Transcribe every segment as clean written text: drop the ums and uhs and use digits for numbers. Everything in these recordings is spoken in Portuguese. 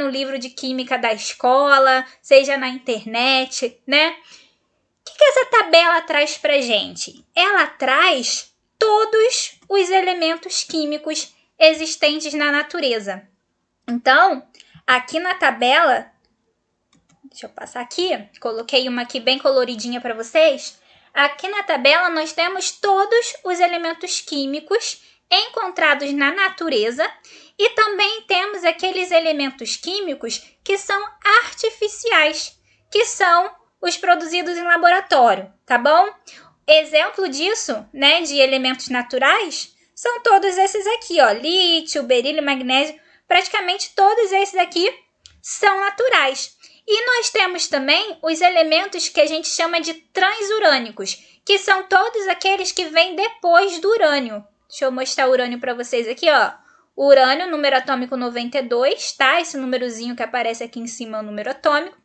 no livro de química da escola, seja na internet, né? O que essa tabela traz pra gente? Ela traz todos os elementos químicos existentes na natureza. Então, aqui na tabela, deixa eu passar aqui, coloquei uma aqui bem coloridinha para vocês. Aqui na tabela nós temos todos os elementos químicos encontrados na natureza e também temos aqueles elementos químicos que são artificiais, que são os produzidos em laboratório, tá bom? Exemplo disso, né, de elementos naturais, são todos esses aqui, ó, lítio, berílio, magnésio, praticamente todos esses aqui são naturais. E nós temos também os elementos que a gente chama de transurânicos, que são todos aqueles que vêm depois do urânio. Deixa eu mostrar o urânio para vocês aqui, ó. O urânio, número atômico 92, tá? Esse númerozinho que aparece aqui em cima é o número atômico.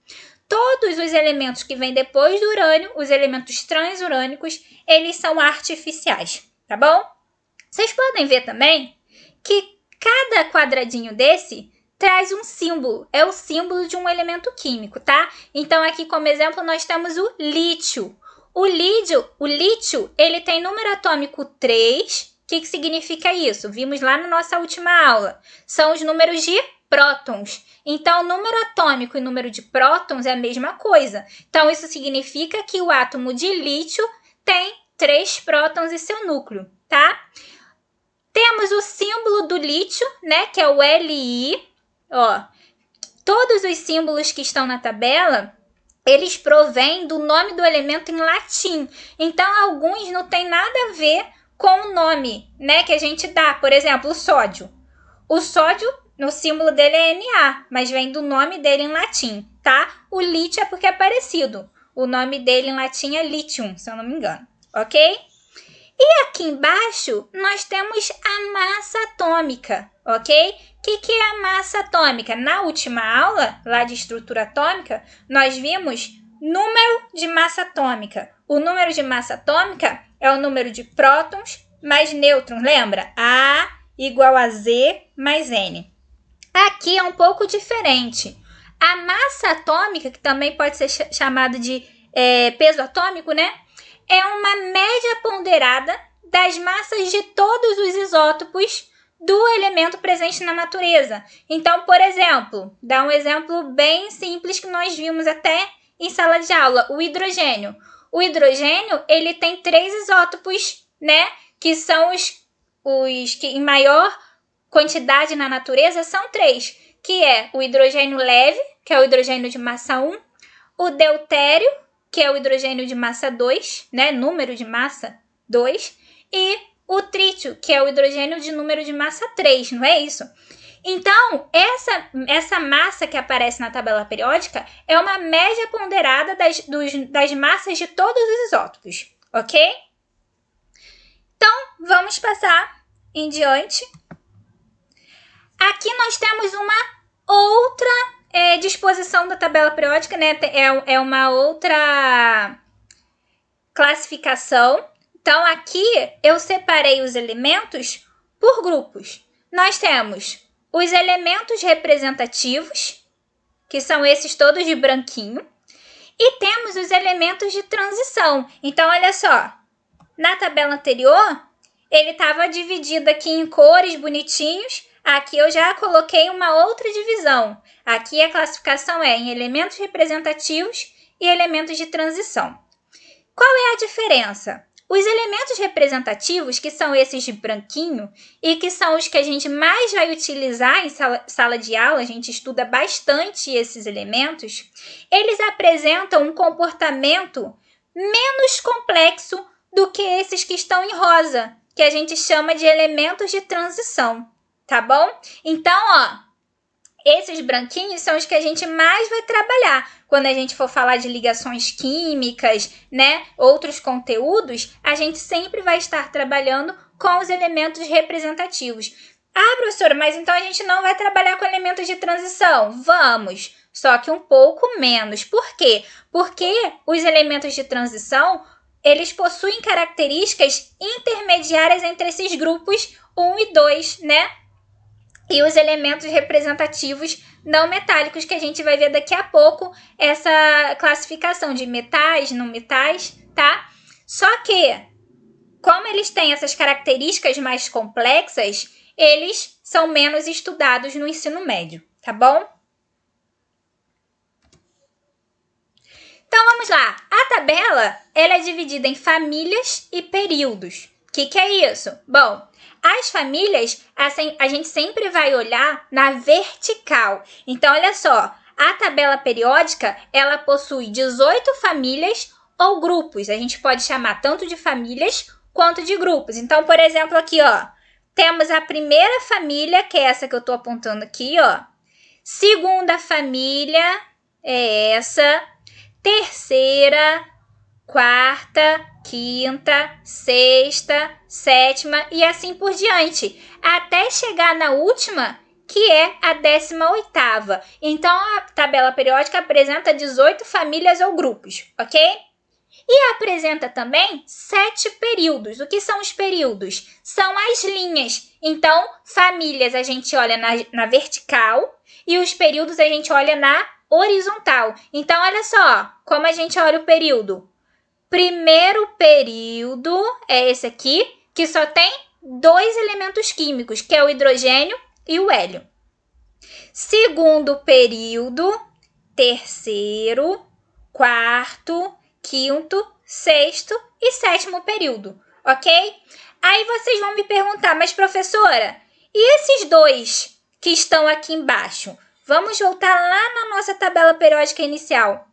Todos os elementos que vêm depois do urânio, os elementos transurânicos, eles são artificiais, tá bom? Vocês podem ver também que cada quadradinho desse traz um símbolo, é o símbolo de um elemento químico, tá? Então, aqui como exemplo, nós temos o lítio. O lítio, ele tem número atômico 3. O que significa isso? Vimos lá na nossa última aula. São os números de prótons. Então, número atômico e número de prótons é a mesma coisa. Então, isso significa que o átomo de lítio tem 3 prótons em seu núcleo, tá? Temos o símbolo do lítio, né, que é o Li. Ó, todos os símbolos que estão na tabela, eles provêm do nome do elemento em latim. Então, alguns não tem nada a ver com o nome, né, que a gente dá. Por exemplo, o sódio. O sódio, o símbolo dele é Na, mas vem do nome dele em latim, tá? O lítio é porque é parecido. O nome dele em latim é lithium, se eu não me engano, ok? E aqui embaixo, nós temos a massa atômica, ok? O que é a massa atômica? Na última aula, lá de estrutura atômica, nós vimos número de massa atômica. O número de massa atômica é o número de prótons mais nêutrons, lembra? A igual a Z mais N. Aqui é um pouco diferente. A massa atômica, que também pode ser chamada de peso atômico, né? É uma média ponderada das massas de todos os isótopos do elemento presente na natureza. Então, por exemplo, dá um exemplo bem simples que nós vimos até em sala de aula, o hidrogênio. O hidrogênio, ele tem 3 isótopos, né? Que são os que em maior quantidade na natureza são 3, que é o hidrogênio leve, que é o hidrogênio de massa 1, o deutério, que é o hidrogênio de massa 2, né? Número de massa 2, e o trítio, que é o hidrogênio de número de massa 3, não é isso? Então, essa massa que aparece na tabela periódica é uma média ponderada das massas de todos os isótopos, ok? Então, vamos passar em diante. Aqui nós temos uma outra disposição da tabela periódica, né? É uma outra classificação. Então, aqui eu separei os elementos por grupos. Nós temos os elementos representativos, que são esses todos de branquinho, e temos os elementos de transição. Então, olha só, na tabela anterior, ele estava dividido aqui em cores bonitinhos. Aqui eu já coloquei uma outra divisão. Aqui a classificação é em elementos representativos e elementos de transição. Qual é a diferença? Os elementos representativos, que são esses de branquinho e que são os que a gente mais vai utilizar em sala de aula, a gente estuda bastante esses elementos, eles apresentam um comportamento menos complexo do que esses que estão em rosa, que a gente chama de elementos de transição, tá bom? Então, ó, esses branquinhos são os que a gente mais vai trabalhar. Quando a gente for falar de ligações químicas, né, outros conteúdos, a gente sempre vai estar trabalhando com os elementos representativos. Ah, professora, mas então a gente não vai trabalhar com elementos de transição? Vamos, só que um pouco menos. Por quê? Porque os elementos de transição, eles possuem características intermediárias entre esses grupos 1 e 2, né? E os elementos representativos não metálicos, que a gente vai ver daqui a pouco essa classificação de metais, não metais, tá? Só que, como eles têm essas características mais complexas, eles são menos estudados no ensino médio, tá bom? Então, vamos lá. A tabela, ela é dividida em famílias e períodos. O que é isso? Bom, as famílias, a gente sempre vai olhar na vertical. Então, olha só, a tabela periódica, ela possui 18 famílias ou grupos. A gente pode chamar tanto de famílias quanto de grupos. Então, por exemplo, aqui, ó, temos a primeira família, que é essa que eu estou apontando aqui, ó. Segunda família é essa. Terceira, quarta, quinta, sexta, sétima e assim por diante, até chegar na última, que é a 18ª. Então, a tabela periódica apresenta 18 famílias ou grupos, ok? E apresenta também 7 períodos. O que são os períodos? São as linhas. Então, famílias a gente olha na vertical e os períodos a gente olha na horizontal. Então, olha só como a gente olha o período. Primeiro período é esse aqui, que só tem 2 elementos químicos, que é o hidrogênio e o hélio. Segundo período, terceiro, quarto, quinto, sexto e sétimo período, ok? Aí vocês vão me perguntar, mas professora, e esses 2 que estão aqui embaixo? Vamos voltar lá na nossa tabela periódica inicial.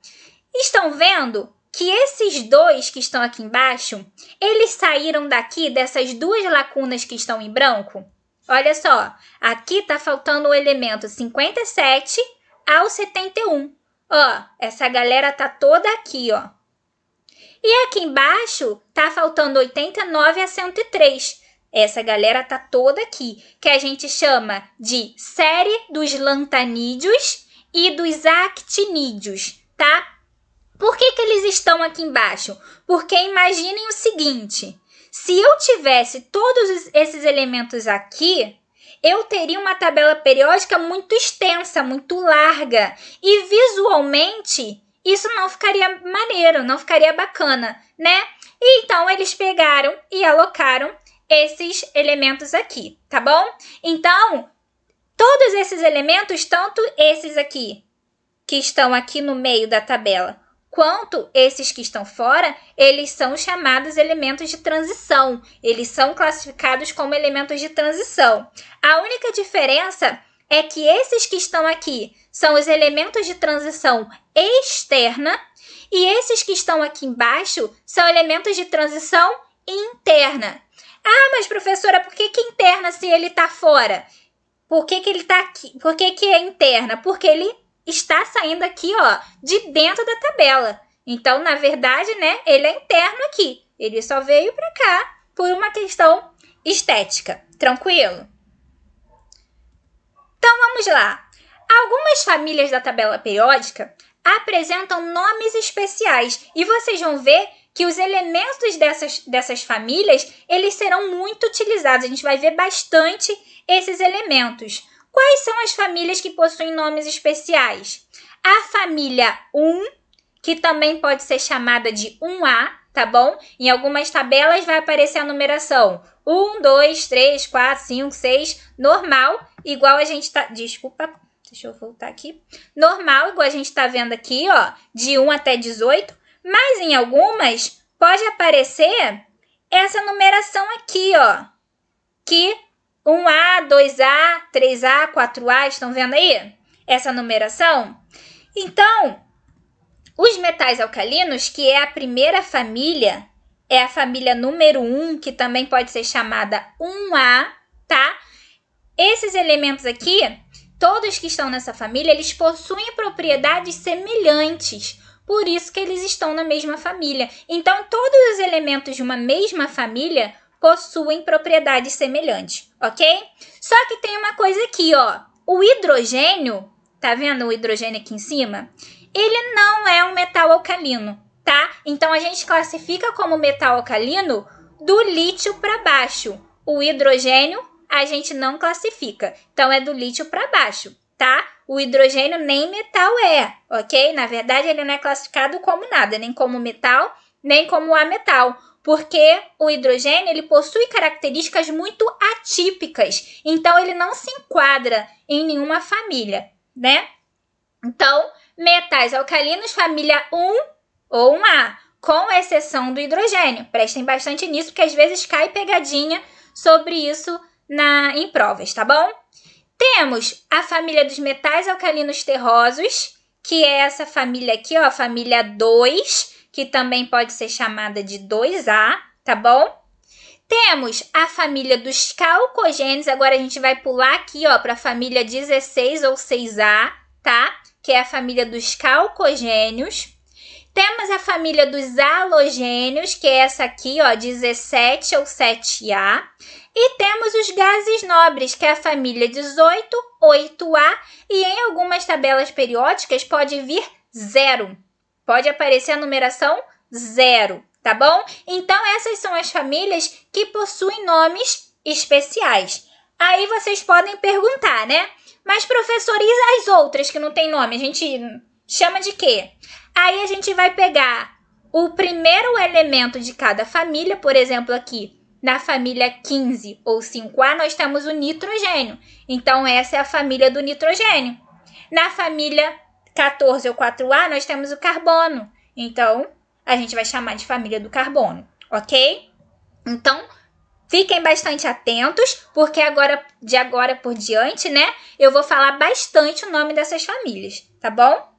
Estão vendo que esses 2 que estão aqui embaixo, eles saíram daqui dessas 2 lacunas que estão em branco? Olha só, aqui está faltando o elemento 57 ao 71. Ó, essa galera tá toda aqui, ó. E aqui embaixo tá faltando 89 a 103. Essa galera tá toda aqui, que a gente chama de série dos lantanídeos e dos actinídeos, tá? Por que eles estão aqui embaixo? Porque imaginem o seguinte, se eu tivesse todos esses elementos aqui, eu teria uma tabela periódica muito extensa, muito larga, e visualmente isso não ficaria maneiro, não ficaria bacana, né? E então eles pegaram e alocaram esses elementos aqui, tá bom? Então, todos esses elementos, tanto esses aqui, que estão aqui no meio da tabela, quanto esses que estão fora, eles são chamados elementos de transição. Eles são classificados como elementos de transição. A única diferença é que esses que estão aqui são os elementos de transição externa e esses que estão aqui embaixo são elementos de transição interna. Ah, mas professora, por que interna se ele está fora? Por que ele está aqui? Por que é interna? Porque ele está saindo aqui, ó, de dentro da tabela. Então, na verdade, né, ele é interno aqui. Ele só veio para cá por uma questão estética. Tranquilo? Então, vamos lá. Algumas famílias da tabela periódica apresentam nomes especiais e vocês vão ver que os elementos dessas famílias, eles serão muito utilizados. A gente vai ver bastante esses elementos. Quais são as famílias que possuem nomes especiais? A família 1, que também pode ser chamada de 1A, tá bom? Em algumas tabelas vai aparecer a numeração 1, 2, 3, 4, 5, 6, normal, igual a gente tá... Desculpa, deixa eu voltar aqui. Normal, igual a gente tá vendo aqui, ó, de 1 até 18. Mas em algumas pode aparecer essa numeração aqui, ó, que 1A, 2A, 3A, 4A, estão vendo aí? Essa numeração? Então, os metais alcalinos, que é a primeira família, é a família número 1, que também pode ser chamada 1A, tá? Esses elementos aqui, todos que estão nessa família, eles possuem propriedades semelhantes. Por isso que eles estão na mesma família. Então, todos os elementos de uma mesma família possuem propriedades semelhantes, ok? Só que tem uma coisa aqui, ó. O hidrogênio, tá vendo o hidrogênio aqui em cima? Ele não é um metal alcalino, tá? Então, a gente classifica como metal alcalino do lítio para baixo. O hidrogênio, a gente não classifica. Então, é do lítio para baixo, tá? O hidrogênio nem metal é, ok? Na verdade, ele não é classificado como nada, nem como metal, nem como ametal, porque o hidrogênio ele possui características muito atípicas, então ele não se enquadra em nenhuma família, né? Então, metais alcalinos, família 1 ou 1A, com exceção do hidrogênio. Prestem bastante nisso, porque às vezes cai pegadinha sobre isso em provas, tá bom? Temos a família dos metais alcalinos terrosos, que é essa família aqui, ó, a família 2, que também pode ser chamada de 2A, tá bom? Temos a família dos calcogênios, agora a gente vai pular aqui, ó, para a família 16 ou 6A, tá? Que é a família dos calcogênios. Temos a família dos halogênios, que é essa aqui, ó, 17 ou 7A. E temos os gases nobres, que é a família 18, 8A. E em algumas tabelas periódicas pode vir 0. Pode aparecer a numeração 0, tá bom? Então, essas são as famílias que possuem nomes especiais. Aí vocês podem perguntar, né? Mas, professor, e as outras que não tem nome? A gente chama de quê? Aí a gente vai pegar o primeiro elemento de cada família, por exemplo, aqui na família 15 ou 5A, nós temos o nitrogênio. Então, essa é a família do nitrogênio. Na família 14 ou 4A, nós temos o carbono. Então, a gente vai chamar de família do carbono, ok? Então, fiquem bastante atentos, porque de agora por diante, né, eu vou falar bastante o nome dessas famílias, tá bom?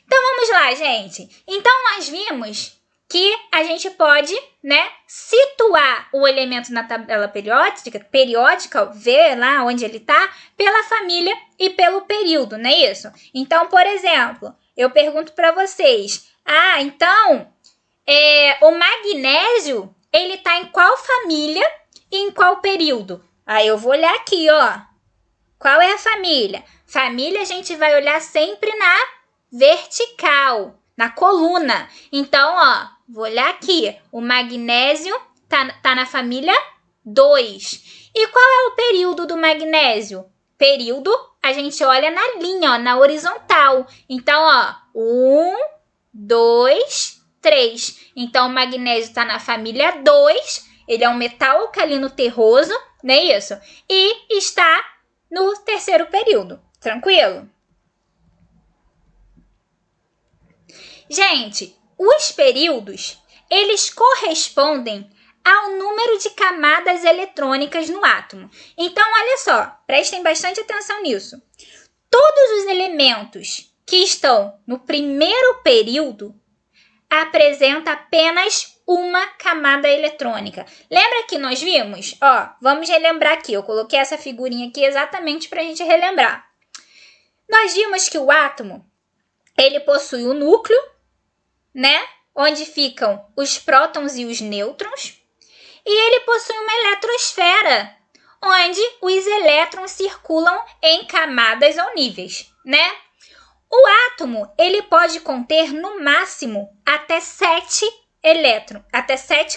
Então, vamos lá, gente. Então, nós vimos que a gente pode, né, situar o elemento na tabela periódica, ver lá onde ele está, pela família e pelo período, não é isso? Então, por exemplo, eu pergunto para vocês, então, o magnésio, ele está em qual família e em qual período? Aí eu vou olhar aqui, ó. Qual é a família? Família a gente vai olhar sempre na vertical, na coluna. Então, ó, vou olhar aqui. O magnésio tá na família 2. E qual é o período do magnésio? Período, a gente olha na linha, ó, na horizontal. Então, ó, 1, 2, 3. Então, o magnésio tá na família 2. Ele é um metal alcalino terroso, não é isso? E está no terceiro período. Tranquilo? Gente, os períodos, eles correspondem ao número de camadas eletrônicas no átomo. Então, olha só, prestem bastante atenção nisso. Todos os elementos que estão no primeiro período apresentam apenas uma camada eletrônica. Lembra que nós vimos? Ó, vamos relembrar aqui. Eu coloquei essa figurinha aqui exatamente para a gente relembrar. Nós vimos que o átomo, ele possui o núcleo, né? Onde ficam os prótons e os nêutrons. E ele possui uma eletrosfera, onde os elétrons circulam em camadas ou níveis, né? O átomo, ele pode conter no máximo até 7 camadas, até 7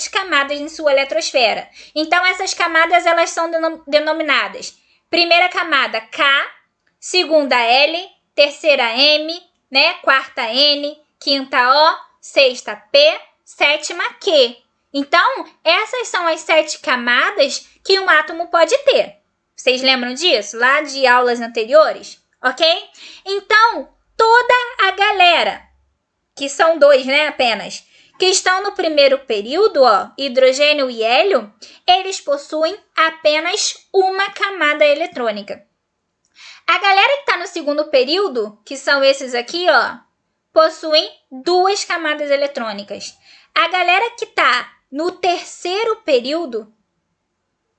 camadas em sua eletrosfera. Então, essas camadas, elas são denominadas primeira camada K, segunda L, terceira M, né? Quarta N, quinta O, sexta P, sétima Q. Então, essas são as 7 camadas que um átomo pode ter. Vocês lembram disso? Lá de aulas anteriores? Ok? Então, toda a galera, que são 2, né, apenas, que estão no primeiro período, ó, hidrogênio e hélio, eles possuem apenas uma camada eletrônica. A galera que está no segundo período, que são esses aqui, ó, possuem 2 camadas eletrônicas. A galera que está no terceiro período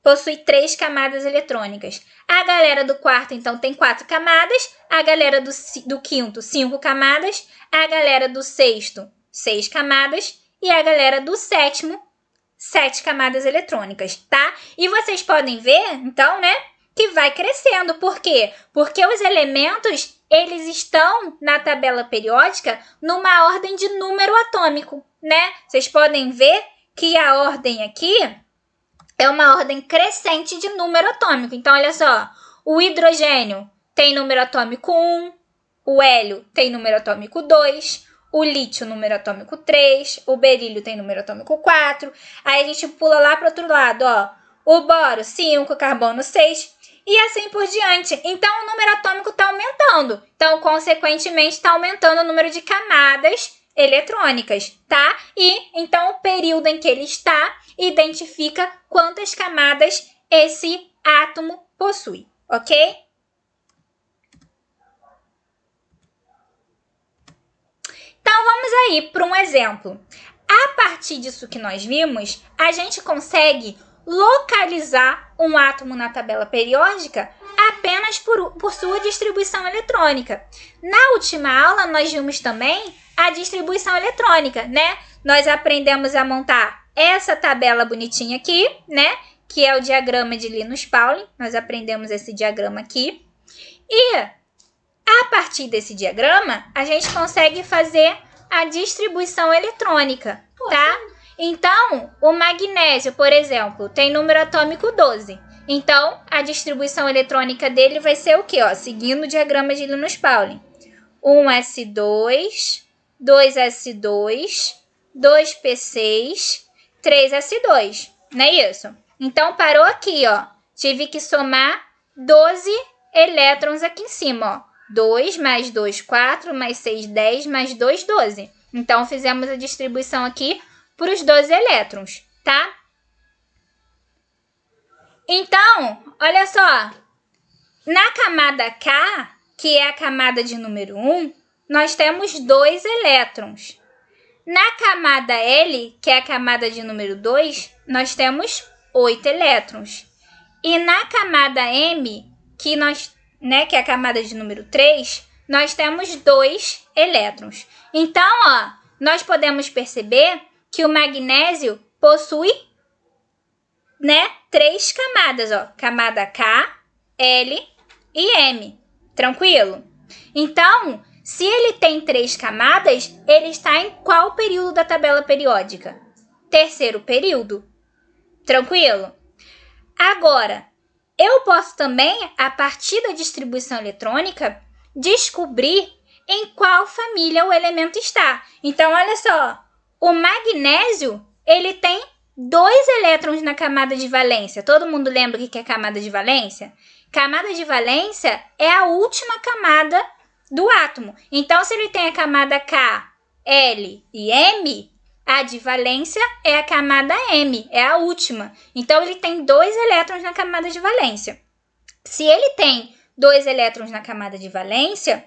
possui 3 camadas eletrônicas. A galera do quarto, então, tem 4 camadas. A galera do quinto, 5 camadas. A galera do sexto, 6 camadas. E a galera do sétimo, 7 camadas eletrônicas, tá? E vocês podem ver, então, né, que vai crescendo. Por quê? Porque os elementos, eles estão na tabela periódica numa ordem de número atômico, né? Vocês podem ver que a ordem aqui é uma ordem crescente de número atômico. Então, olha só, o hidrogênio tem número atômico 1, o hélio tem número atômico 2, o lítio número atômico 3, o berílio tem número atômico 4. Aí a gente pula lá para o outro lado, ó, o boro 5, o carbono 6 e assim por diante. Então, o número atômico está aumentando. Então, consequentemente, está aumentando o número de camadas eletrônicas, tá? E então o período em que ele está identifica quantas camadas esse átomo possui, ok? Então vamos aí para um exemplo. A partir disso que nós vimos, a gente consegue localizar um átomo na tabela periódica apenas por sua distribuição eletrônica. Na última aula, nós vimos também a distribuição eletrônica, né? Nós aprendemos a montar essa tabela bonitinha aqui, né? Que é o diagrama de Linus-Pauling. Nós aprendemos esse diagrama aqui. E a partir desse diagrama, a gente consegue fazer a distribuição eletrônica, tá? Então, o magnésio, por exemplo, tem número atômico 12. Então, a distribuição eletrônica dele vai ser o quê? Ó, seguindo o diagrama de Linus-Pauling. 1s2, 2s2, 2p6, 3s2. Não é isso? Então, parou aqui, ó. Tive que somar 12 elétrons aqui em cima, ó. 2 mais 2, 4, mais 6, 10, mais 2, 12. Então, fizemos a distribuição aqui para os 12 elétrons, tá? Então, olha só. Na camada K, que é a camada de número 1, nós temos 2 elétrons. Na camada L, que é a camada de número 2, nós temos 8 elétrons. E na camada M, que é a camada de número 3, nós temos 2 elétrons. Então, ó, nós podemos perceber que o magnésio possui, 3 camadas, ó, camada K, L e M. Tranquilo? Então, se ele tem 3 camadas, ele está em qual período da tabela periódica? Terceiro período. Tranquilo? Agora, eu posso também, a partir da distribuição eletrônica, descobrir em qual família o elemento está. Então, olha só, o magnésio, ele tem 2 elétrons na camada de valência. Todo mundo lembra o que é camada de valência? Camada de valência é a última camada do átomo. Então, se ele tem a camada K, L e M, a de valência é a camada M, é a última. Então, ele tem 2 elétrons na camada de valência. Se ele tem 2 elétrons na camada de valência,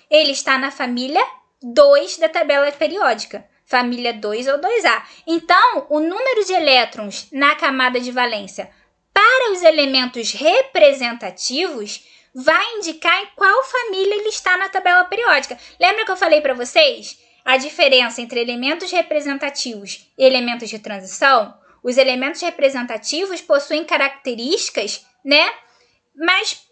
ele está na família 2 da tabela periódica. Família 2 ou 2A. Então, o número de elétrons na camada de valência para os elementos representativos vai indicar em qual família ele está na tabela periódica. Lembra que eu falei para vocês a diferença entre elementos representativos e elementos de transição? Os elementos representativos possuem características, mais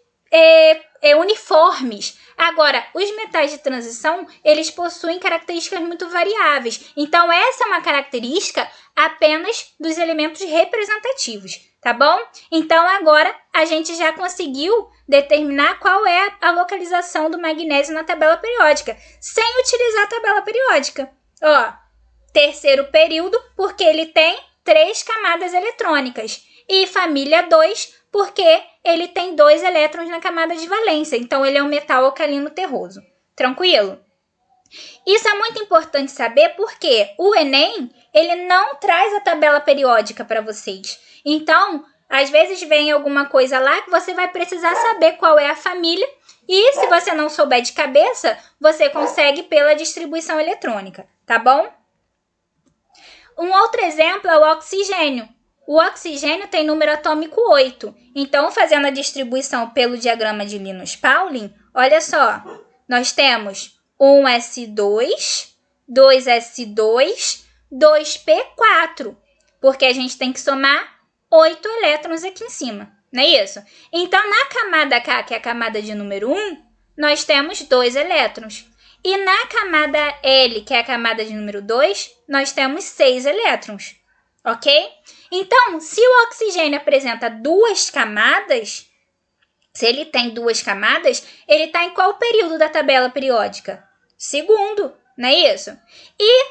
uniformes. Agora, os metais de transição, eles possuem características muito variáveis. Então, essa é uma característica apenas dos elementos representativos, tá bom? Então, agora, a gente já conseguiu determinar qual é a localização do magnésio na tabela periódica, sem utilizar a tabela periódica. Ó, terceiro período, porque ele tem 3 camadas eletrônicas. E família 2, porque ele tem 2 elétrons na camada de valência. Então, ele é um metal alcalino terroso. Tranquilo? Isso é muito importante saber porque o Enem, ele não traz a tabela periódica para vocês. Então, às vezes vem alguma coisa lá que você vai precisar saber qual é a família. E se você não souber de cabeça, você consegue pela distribuição eletrônica, tá bom? Um outro exemplo é o oxigênio. O oxigênio tem número atômico 8. Então, fazendo a distribuição pelo diagrama de Linus-Pauling, olha só, nós temos 1s2, 2s2, 2p4, porque a gente tem que somar 8 elétrons aqui em cima, não é isso? Então, na camada K, que é a camada de número 1, nós temos 2 elétrons. E na camada L, que é a camada de número 2, nós temos 6 elétrons. ok? Então, se o oxigênio apresenta duas camadas, se ele tem duas camadas, ele está em qual período da tabela periódica? Segundo, não é isso? E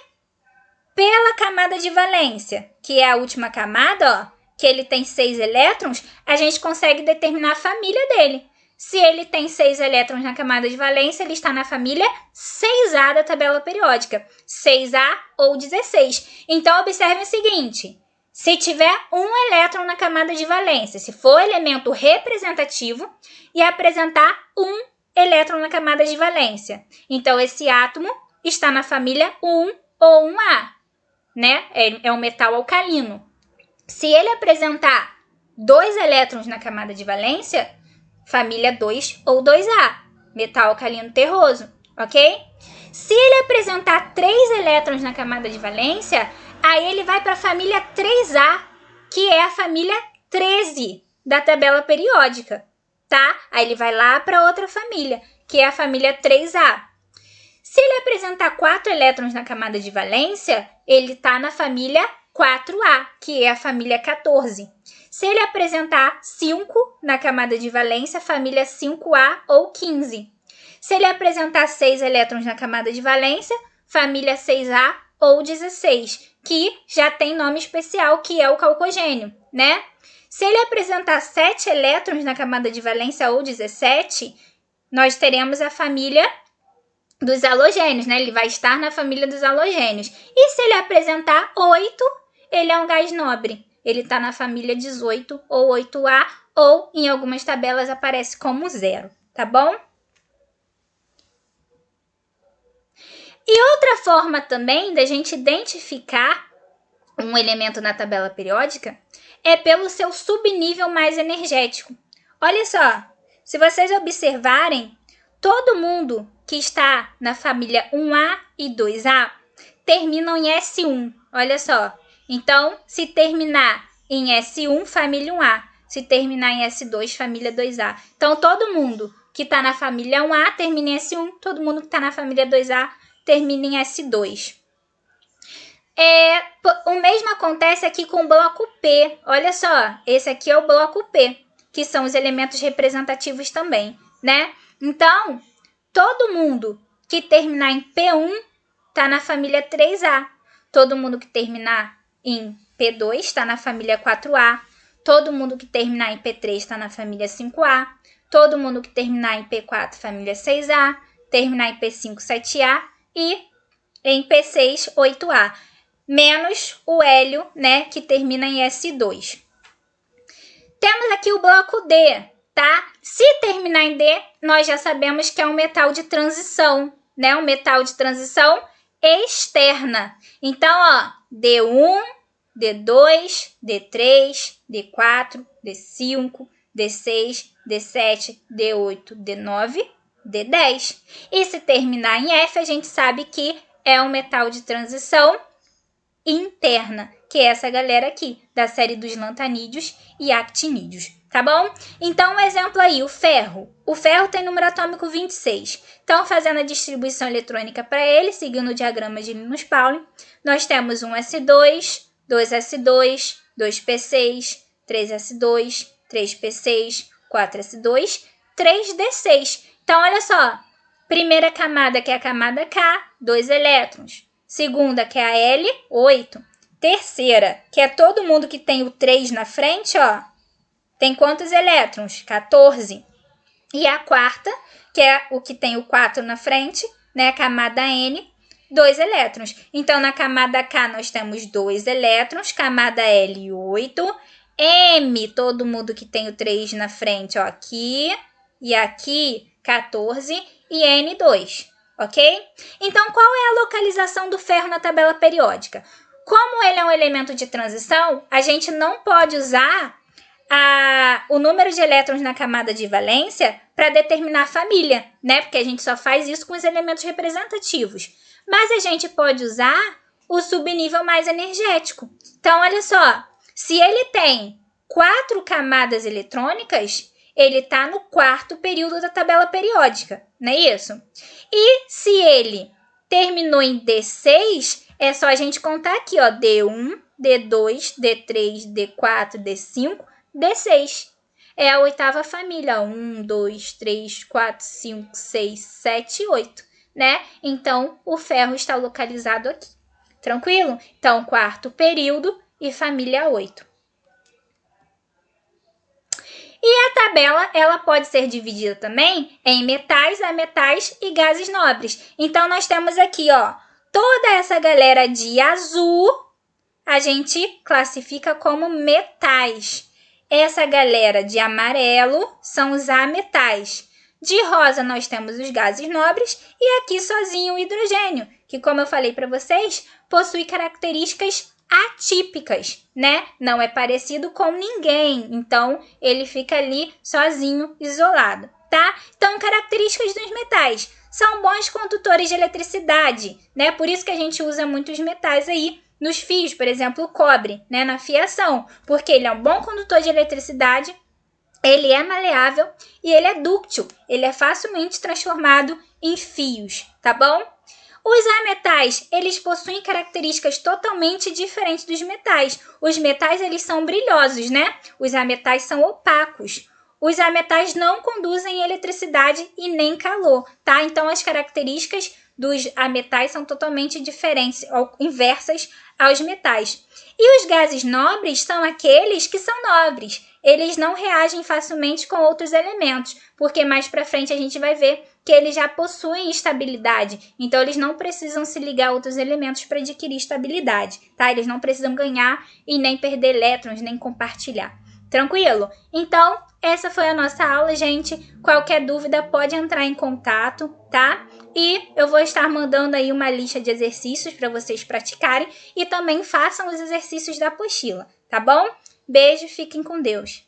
pela camada de valência, que é a última camada, ó, que ele tem 6 elétrons, a gente consegue determinar a família dele. Se ele tem 6 elétrons na camada de valência, ele está na família 6A da tabela periódica. 6A ou 16. Então, observe o seguinte. Se tiver um elétron na camada de valência, se for elemento representativo e apresentar um elétron na camada de valência. Então, esse átomo está na família 1 ou 1A, né? É um metal alcalino. Se ele apresentar 2 elétrons na camada de valência, família 2 ou 2A, metal alcalino terroso, ok? Se ele apresentar 3 elétrons na camada de valência, aí ele vai para a família 3A, que é a família 13 da tabela periódica, tá? Aí ele vai lá para outra família, que é a família 3A. Se ele apresentar 4 elétrons na camada de valência, ele está na família 4A, que é a família 14. Se ele apresentar 5 na camada de valência, família 5A ou 15. Se ele apresentar 6 elétrons na camada de valência, família 6A ou 16, que já tem nome especial, que é o calcogênio, né? Se ele apresentar 7 elétrons na camada de valência ou 17, nós teremos a família dos halogênios, né? Ele vai estar na família dos halogênios. E se ele apresentar 8, ele é um gás nobre. Ele está na família 18 ou 8A, ou em algumas tabelas aparece como 0, tá bom? E outra forma também da gente identificar um elemento na tabela periódica é pelo seu subnível mais energético. Olha só, se vocês observarem, todo mundo que está na família 1A e 2A terminam em S1, olha só. Então, se terminar em S1, família 1A. Se terminar em S2, família 2A. Então, todo mundo que está na família 1A termina em S1, todo mundo que está na família 2A termina em S2. O mesmo acontece aqui com o bloco P. Olha só, esse aqui é o bloco P, que são os elementos representativos também, né? Então, todo mundo que terminar em P1 está na família 3A. Todo mundo que terminar em P2 está na família 4A. Todo mundo que terminar em P3 está na família 5A. Todo mundo que terminar em P4, família 6A. Terminar em P5, 7A. E em P6, 8A. Menos o hélio, né, que termina em S2. Temos aqui o bloco D, tá? Se terminar em D, nós já sabemos que é um metal de transição, né? Um metal de transição externa. Então, ó, D1, D2, D3, D4, D5, D6, D7, D8, D9, D10. E se terminar em F, a gente sabe que é um metal de transição interna, que é essa galera aqui, da série dos lantanídeos e actinídeos, tá bom? Então, um exemplo aí, o ferro. O ferro tem número atômico 26. Então, fazendo a distribuição eletrônica para ele, seguindo o diagrama de Linus-Pauling, nós temos um S2, 2S2, 2P6, 3S2, 3P6, 4S2, 3D6. Então, olha só, primeira camada, que é a camada K, 2 elétrons. Segunda, que é a L, 8. Terceira, que é todo mundo que tem o 3 na frente, ó, tem quantos elétrons? 14. E a quarta, que é o que tem o 4 na frente, né, a camada N, 2 elétrons. Então, na camada K, nós temos 2 elétrons, camada L, 8. M, todo mundo que tem o 3 na frente, ó, aqui e aqui, 14. E N, 2. Ok? Então, qual é a localização do ferro na tabela periódica? Como ele é um elemento de transição, a gente não pode usar o número de elétrons na camada de valência para determinar a família, né? Porque a gente só faz isso com os elementos representativos. Mas a gente pode usar o subnível mais energético. Então, olha só, se ele tem 4 camadas eletrônicas, ele está no 4º período da tabela periódica, não é isso? E se ele terminou em D6, É só a gente contar aqui, ó, D1, D2, D3, D4, D5, D6. É a oitava família, 1, 2, 3, 4, 5, 6, 7, 8, né? Então, o ferro está localizado aqui. Tranquilo? Então, quarto período e família 8. E a tabela, ela pode ser dividida também em metais, ametais e gases nobres. Então, nós temos aqui, ó, toda essa galera de azul, a gente classifica como metais. Essa galera de amarelo são os ametais. De rosa, nós temos os gases nobres e aqui sozinho o hidrogênio, que, como eu falei para vocês, possui características atípicas, né? Não é parecido com ninguém, então ele fica ali sozinho, isolado, tá? Então, características dos metais. São bons condutores de eletricidade, né? Por isso que a gente usa muitos metais aí nos fios, por exemplo, o cobre, né? Na fiação, porque ele é um bom condutor de eletricidade, ele é maleável e ele é dúctil, ele é facilmente transformado em fios, tá bom? Os ametais, eles possuem características totalmente diferentes dos metais. Os metais, eles são brilhosos, né? Os ametais são opacos. Os ametais não conduzem eletricidade e nem calor, tá? Então, as características dos ametais são totalmente diferentes, inversas aos metais. E os gases nobres são aqueles que são nobres. Eles não reagem facilmente com outros elementos, porque mais para frente a gente vai ver que eles já possuem estabilidade, então eles não precisam se ligar a outros elementos para adquirir estabilidade, tá? Eles não precisam ganhar e nem perder elétrons, nem compartilhar. Tranquilo? Então, essa foi a nossa aula, gente. Qualquer dúvida pode entrar em contato, tá? E eu vou estar mandando aí uma lista de exercícios para vocês praticarem e também façam os exercícios da apostila, tá bom? Beijo, fiquem com Deus.